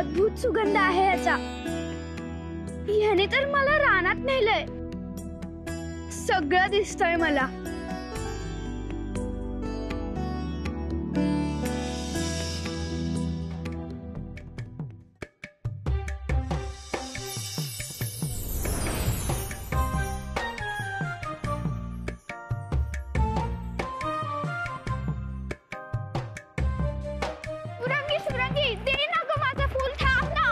अद्भुत सुगंध आहे याचा. याने तर मला रानात नेलंय. सगळं दिसतंय मला. सुरंगी, दे ना ग माझं फूल. थांब ना.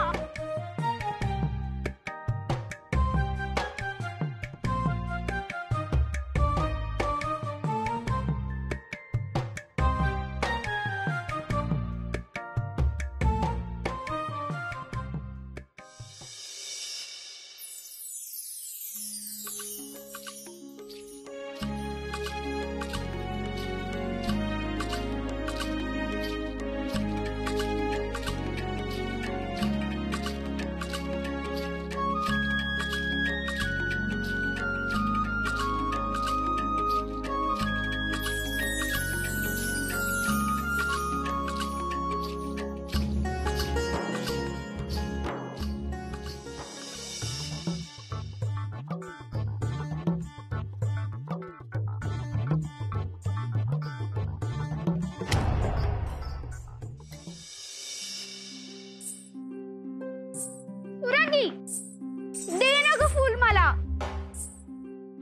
दे ना ग फूल मला.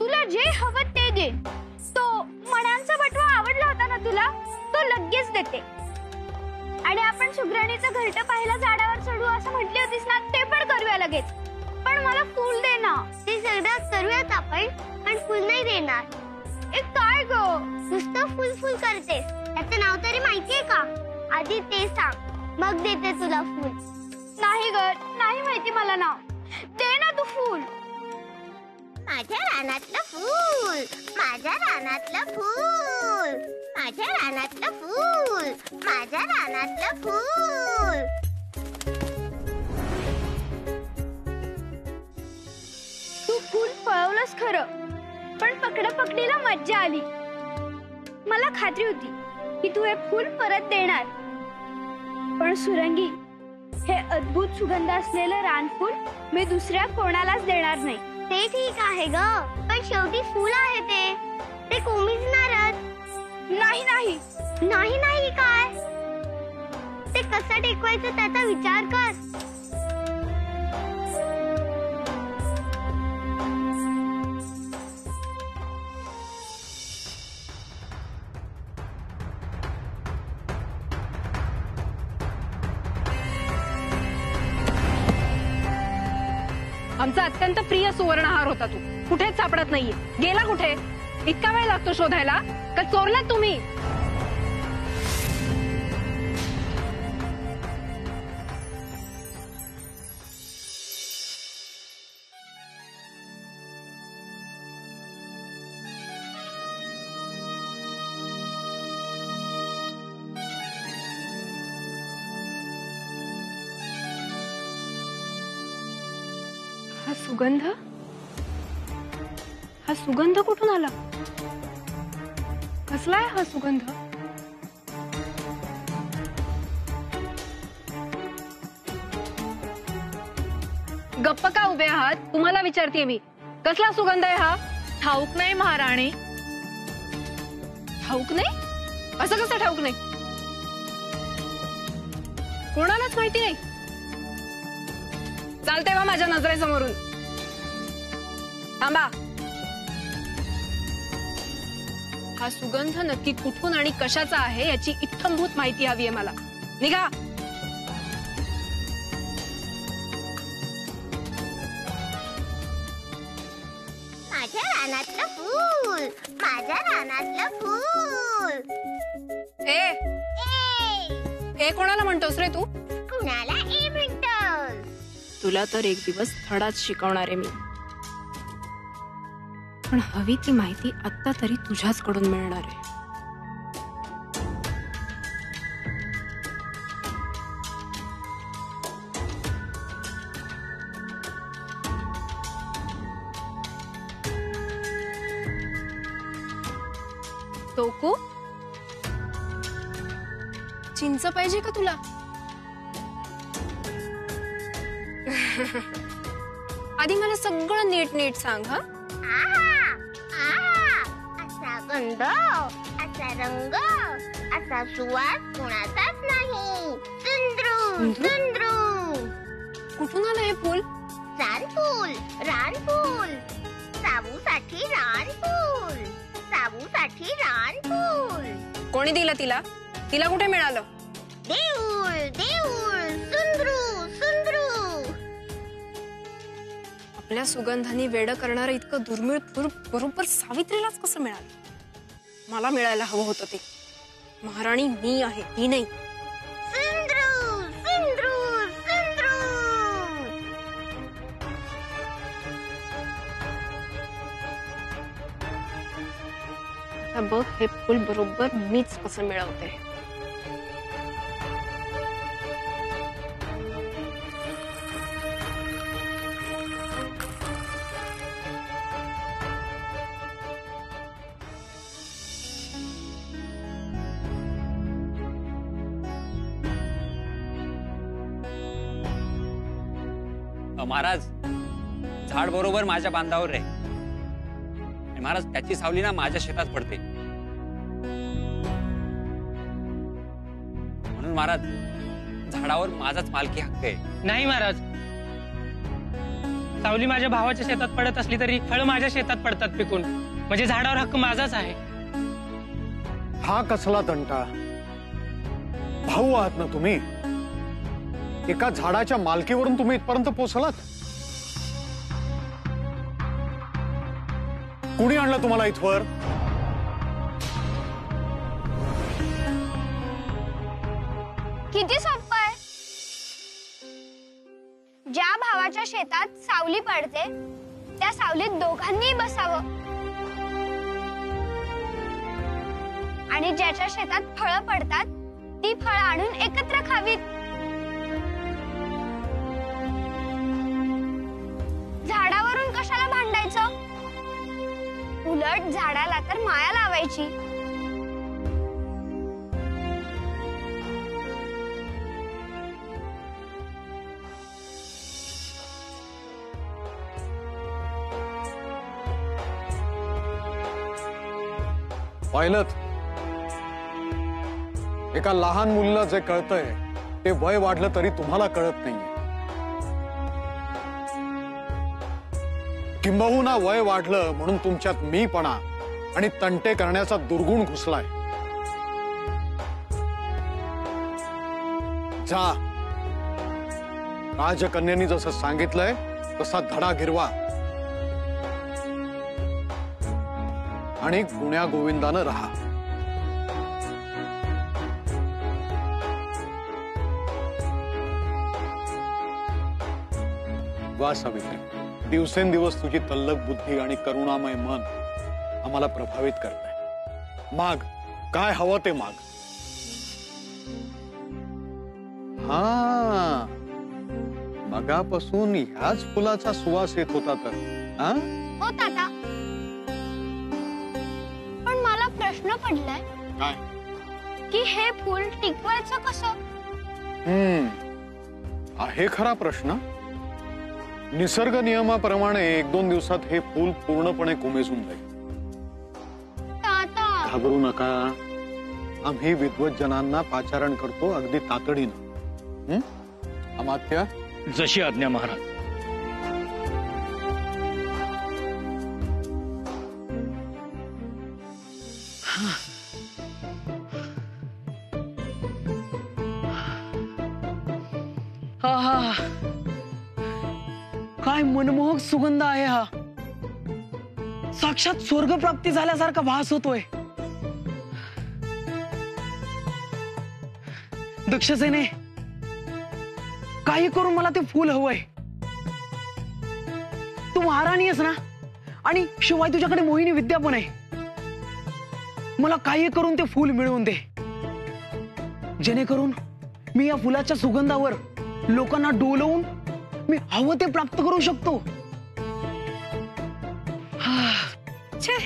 तुला जे हवं ते दे. तो मण्यांचा बटवा आवडला होता ना तुला, तो लगेच देते. आणि आपण सुगरणीचं घरटं पाहायला झाडावर चढू असं म्हटली होतीस ना, ते पण करूया लगेच. पण मला फूल दे ना. ते सगळं करूयात आपण, पण फूल नाही देणार. काय ग, नुसतं फुल फुल करतेस. त्याचं नाव तरी माहितीये का? आधी ते सांग, मग देते तुला फूल. नाही ग, नाही माहिती मला नाव. दे ना तू फूल. माझ्या रानातलं फूल, माझ्या रानातलं फूल, माझ्या रानातलं फूल, माझ्या रानातलं फूल. तू फूल पळवलंस खरं, पण पकडीला मज्जा आली. मला खात्री होती की तू हे फूल परत देणार. पण सुरंगी, हे अद्भुत सुगंध असलेलं रानफूल मी दुसऱ्या कोणालाच देणार नाही. ते ठीक आहे ग, पण शेवटी फूल आहे ते कोमिजणारच. नाही नाही नाही नाही काय? ते कसं टेकवायचं त्याचा विचार कर. आमचा अत्यंत प्रिय सुवर्णहार होता तू. कुठेच सापडत नाहीये. गेला कुठे? इतका वेळ लागतो शोधायला का चोरलात तुम्ही? हा सुगंध कुठून आला? कसला आहे हा सुगंध? गप्प का उभे आहात? तुम्हाला विचारतेय मी, कसला सुगंध आहे हा? ठाऊक नाही महाराणी. ठाऊक नाही? असं कसं ठाऊक नाही? कोणालाच माहिती नाही? चालते वा माझ्या नजरेसमोरून. थांबा. हा सुगंध नक्की कुठून आणि कशाचा आहे याची इत्थंभूत माहिती हवी आहे मला. निघा. माझ्या रानातलं फूल, माझ्या रानातलं फूल. ए ए कोणाला म्हणतोस रे तू? कुणाला ए म्हणतोस? तुला तर एक दिवस धडाच शिकवणार आहे मी. पण हवी ती माहिती आता तरी तुझ्याच कडून मिळणार आहे. तोकू, चिंच पाहिजे का तुला? आधी मला सगळं नीट नीट सांग हा. आहा आहा असा गंध, असा रंग, असा सुवास कोणाचाच नाही. सुंदरू सुंदरू. कुठून आलं हे फूल? रानफूल रानफूल. साबूसाठी रानफूल, साबूसाठी रानफूल. कोणी दिलं तिला? तिला कुठे मिळालं? देऊळ देऊळ. सुंदरू सुंदरू. आपल्या सुगंधाने वेड करणारं इतकं दुर्मिळ फूल बरोबर सावित्रीलाच कसं मिळालं? मला मिळायला हवं होतं ते. महाराणी मी आहे, ती नाही. सुंदरू सुंदरू सुंदरू. आता बघ हे फूल बरोबर मीच कसं मिळवते. महाराज, झाड बरोबर माझ्या बांधावर रे. आणि महाराज त्याची सावली ना माझ्या शेतात पडते. म्हणून महाराज झाडावर माझाच मालकी हक्क आहे. नाही महाराज, सावली माझ्या भावाच्या शेतात पडत असली तरी फळ माझ्या शेतात पडतात पिकून. म्हणजे झाडावर हक्क माझाच आहे. हा कसला तंटा? भाऊ आहात ना तुम्ही? एका झाडाच्या मालकीवरून तुम्ही इथपर्यंत पोहोचलात? कुणी आणलं तुम्हाला इथवर? किती सोपं आहे. ज्या भावाच्या शेतात सावली पडते त्या सावलीत दोघांनी बसावं आणि ज्याच्या शेतात फळं पडतात ती फळं आणून एकत्र खावीत. झाडावरून कशाला भांडायचं? उलट झाडाला तर माया लावायची. पाहिलं, एका लहान मुलीला जे कळतंय ते वय वाढलं तरी तुम्हाला कळत नाहीये. किंबहुना वय वाढलं म्हणून तुमच्यात मीपणा आणि तंटे करण्याचा दुर्गुण घुसलाय. जा, राजकन्यांनी जसं सांगितलंय तसा धडा गिरवा आणि गुण्या गोविंदानं राहा. वा सावित्री, दिवसेंदिवस तुझी तल्लख बुद्धी आणि करुणामय मन आम्हाला प्रभावित करतंय. माग, काय हवं ते माग. हा, मगापासून ह्याच फुलाचा सुवास येत होता तर? हा, हो ताता, पण मला प्रश्न पडलाय काय? की हे फूल टिकवायचं कसं? आहे खरा प्रश्न. निसर्ग नियमाप्रमाणे 1-2 दिवसात हे फूल पूर्णपणे कोमेजून जाईल. ताता, घाबरू नका. आम्ही विद्वत जनांना पाचारण करतो अगदी तातडीनं. अमात्य, जशी आज्ञा महाराज. काय मनमोहक सुगंध आहे हा. साक्षात स्वर्ग प्राप्ती झाल्यासारखा भास होतोय. दक्षसेने, काही करून मला ते फूल हवंय. तू महाराणी आहेस ना, आणि शिवाय तुझ्याकडे मोहिनी विद्या पण आहे. मला काही करून ते फूल मिळवून दे, जेणेकरून मी या फुलाच्या सुगंधावर लोकांना डोलवून मी हवं ते प्राप्त करू शकतो. छे,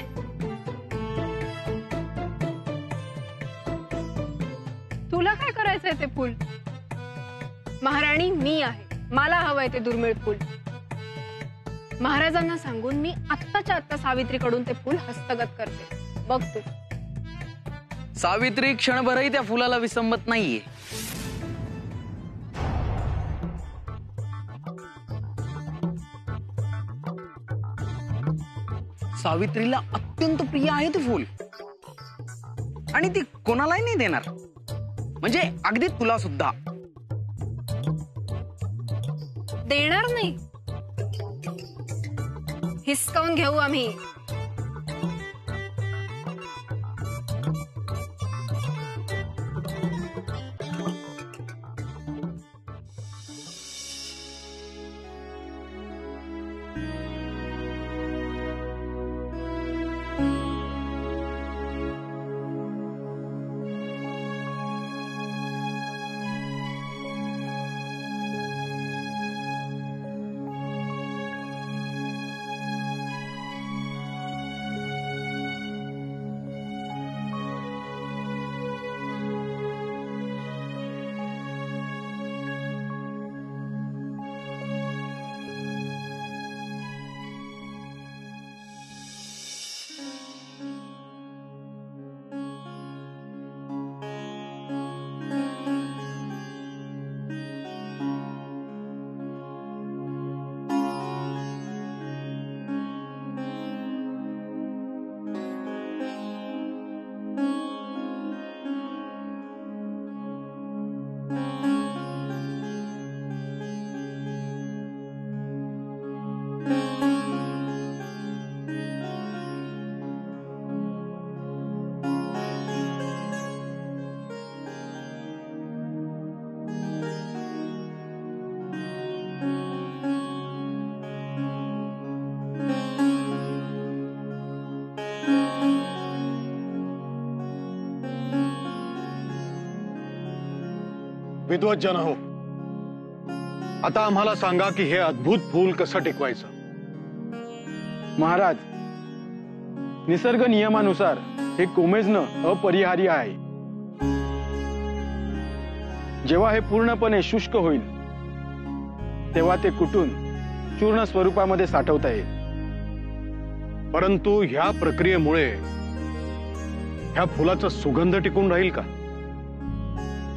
तुला काय करायचंय ते फूल? महाराणी मी आहे, मला हवंय ते दुर्मिळ फूल. महाराजांना सांगून मी आत्ताच्या आत्ता सावित्रीकडून ते फूल हस्तगत करते. बघ तू. सावित्री क्षणभरही त्या फुलाला विसंबत नाहीये. सावित्रीला अत्यंत प्रिय आहे ते फूल आणि ती कोणालाही नाही देणार, म्हणजे अगदी तुला सुद्धा देणार नाही. हिसकावून घेऊ आम्ही. विद्वज्जन हो, आता आम्हाला सांगा की हे अद्भुत फूल कसं टिकवायचं. महाराज, निसर्ग नियमानुसार हे कोमेजणं अपरिहार्य आहे. जेव्हा हे पूर्णपणे शुष्क होईल तेव्हा ते कुटून चूर्ण स्वरूपामध्ये साठवता येईल. परंतु ह्या प्रक्रियेमुळे ह्या फुलाचा सुगंध टिकून राहील का?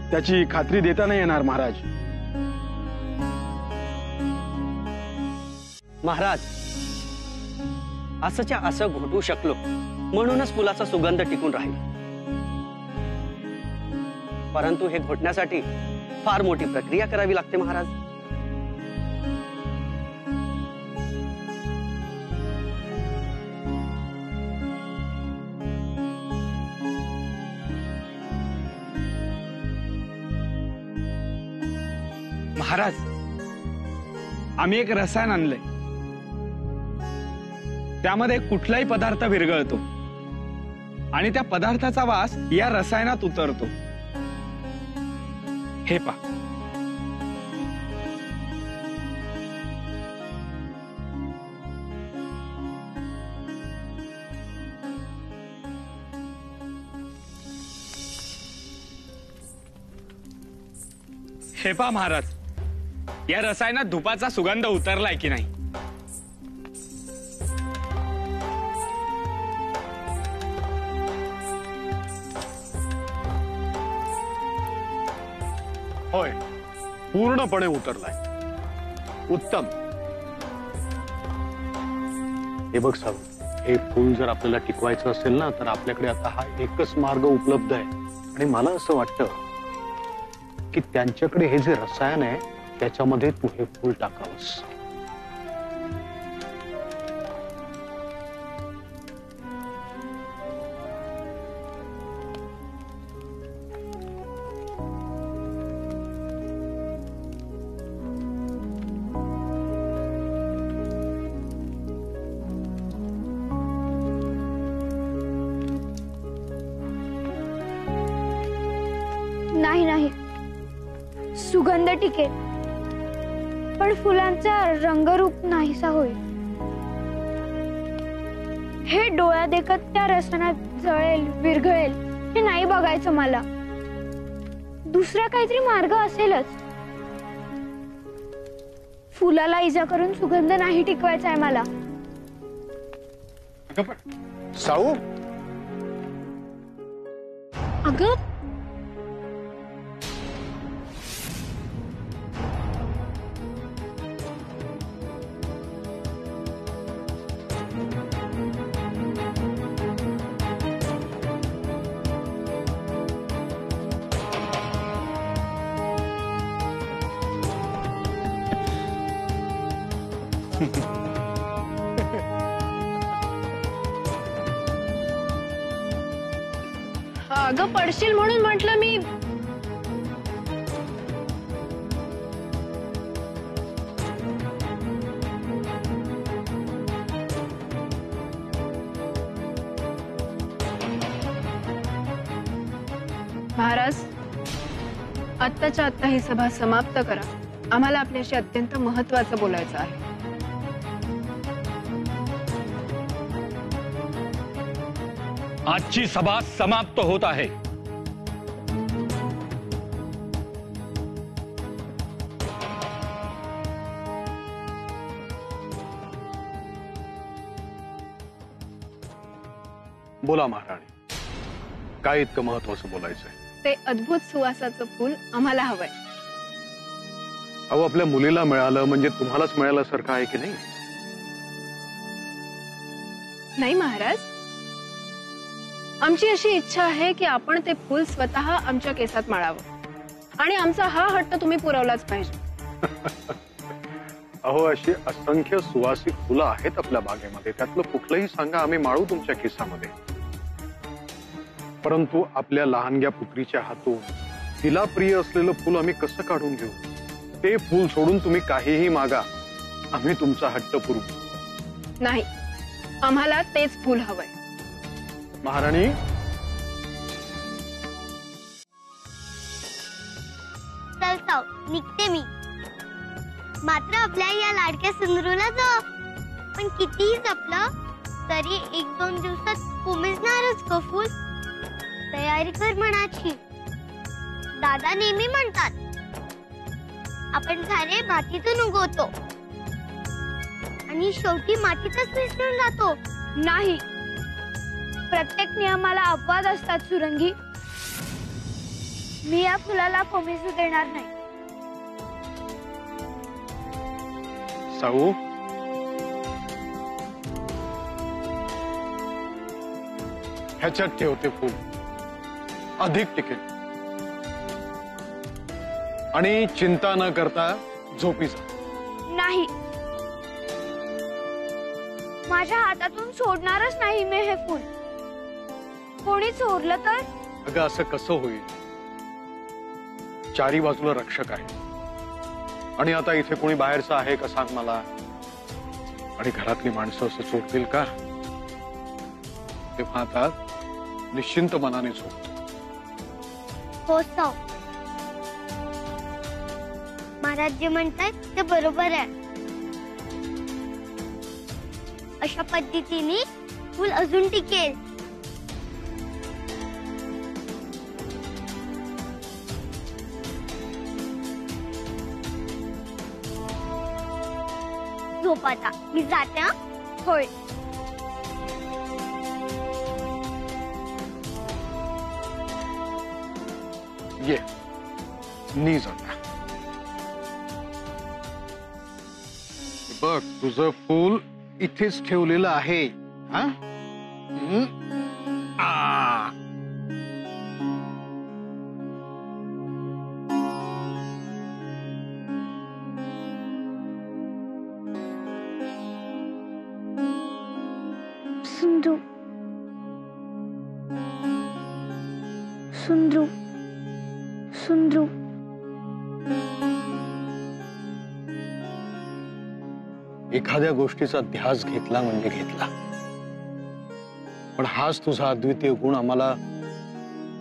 त्याची खात्री देता नाही येणार महाराज. महाराज, असंच्या असं घोटू शकलो म्हणूनच फुलाचा सुगंध टिकून राहील. परंतु हे घोटण्यासाठी फार मोठी प्रक्रिया करावी लागते महाराज. महाराज, आम्ही एक रसायन आणलंय. त्यामध्ये कुठलाही पदार्थ विरघळतो आणि त्या पदार्थाचा वास या रसायनात उतरतो. हे पहा. हे पहा महाराज, या रसायनात धुपाचा सुगंध उतरलाय की नाही. होय, पूर्णपणे उतरलाय. उत्तम. हे बघ सावंत, हे फूल जर आपल्याला टिकवायचं असेल ना, तर आपल्याकडे आता हा एकच मार्ग उपलब्ध आहे. आणि मला असं वाटतं की त्यांच्याकडे हे जे रसायन आहे त्याच्यामध्ये तू हे फूल टाकावंस. नाही नाही, सुगंध टिकेल पण फुलांचा रंगरूप नाहीसा होईल. हे डोळ्या देखत त्या रसायनात जळेल, विरघळेल हे नाही बघायचं मला. दुसरा काहीतरी मार्ग असेलच. फुलाला इजा करून सुगंध नाही टिकवायचा आहे मला. अगं पण साऊ, अगं अगं पडशील म्हणून म्हटलं मी. महाराज, आत्ताच्या आत्ता ही सभा समाप्त करा. आम्हाला आपल्याशी अत्यंत महत्त्वाचं बोलायचं आहे. आजची सभा समाप्त होत आहे. बोला महाराणी, काय इतकं महत्वाचं बोलायचंय? ते अद्भुत सुवासाचं फूल आम्हाला हवंय. अहो, आपल्या मुलीला मिळालं म्हणजे तुम्हालाच मिळाल्यासारखं आहे की नाही? नाही महाराज, आमची अशी इच्छा आहे की आपण ते फूल स्वतः आमच्या केसात माळावं आणि आमचा हा हट्ट तुम्ही पुरवलाच पाहिजे. अहो, अशी असंख्य सुवासिक फुलं आहेत आपल्या बागेमध्ये, त्यातलं कुठलंही सांगा, आम्ही माळू तुमच्या केसामध्ये. परंतु आपल्या लहानग्या पुत्रीच्या हातून तिला प्रिय असलेलं फुल आम्ही कसं काढून घेऊ? ते फुल सोडून तुम्ही काहीही मागा, आम्ही तुमचा हट्ट पुरवू. नाही, आम्हाला तेच फूल हवंय. महाराणी, चल साऊ, निघते मी. मात्र आपल्या या लाडक्या सुंदरूला जप. पण कितीही जपलं तरी 1-2 दिवसात कोमेजणारच का फूल? तयारी कर मनाची. दादा नेहमी म्हणतात, आपण झाडे मातीतून उगवतो आणि शेवटी मातीतच मिसळून जातो. नाही, प्रत्येक नियमाला अपवाद असतात सुरंगी. मी या फुलाला कोमेजू देणार नाही. साऊ, ह्याच्यात ठेवते फूल, अधिक टिकेल. आणि चिंता न करता झोपी जा. नाही, माझ्या हातातून सोडणारच नाही मी हे फूल. कोणी चोरलं तर? अगं, असं कसं होईल? चारी बाजूला रक्षक आहे आणि आता इथे कोणी बाहेरचं आहे का सांग मला? आणि घरातली माणसं असं सोडतील का? तेव्हा आता निश्चिंत मनाने झोप. हो साऊ, महाराज जे म्हणतात ते बरोबर आहे. अशा पद्धतीने फूल अजून टिकेल. झोप आता, मी जाते. हा, होय. ये नी जाता. बघ, तुझं फूल इथेच ठेवलेलं आहे. हा? आ. सुंदरू, सुंदरू, सुंदरू. एखाद्या गोष्टीचा ध्यास घेतला म्हणजे घेतला, पण हाच तुझा अद्वितीय गुण आम्हाला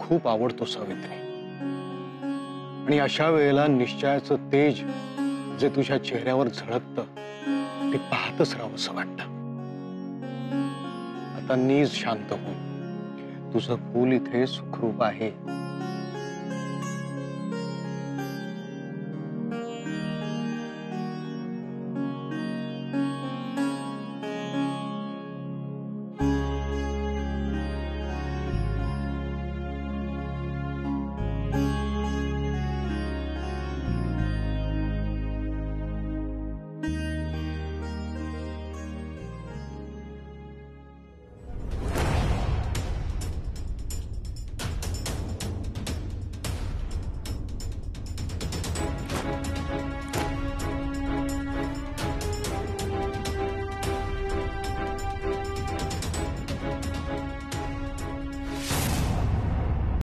खूप आवडतो सावित्री. आणि अशा वेळेला निश्चयाचं तेज जे तुझ्या चेहऱ्यावर झळकतं ते पाहतच राहावंसं वाटतं. आता नीज शांत हो. तुझं फूल इथे सुखरूप आहे.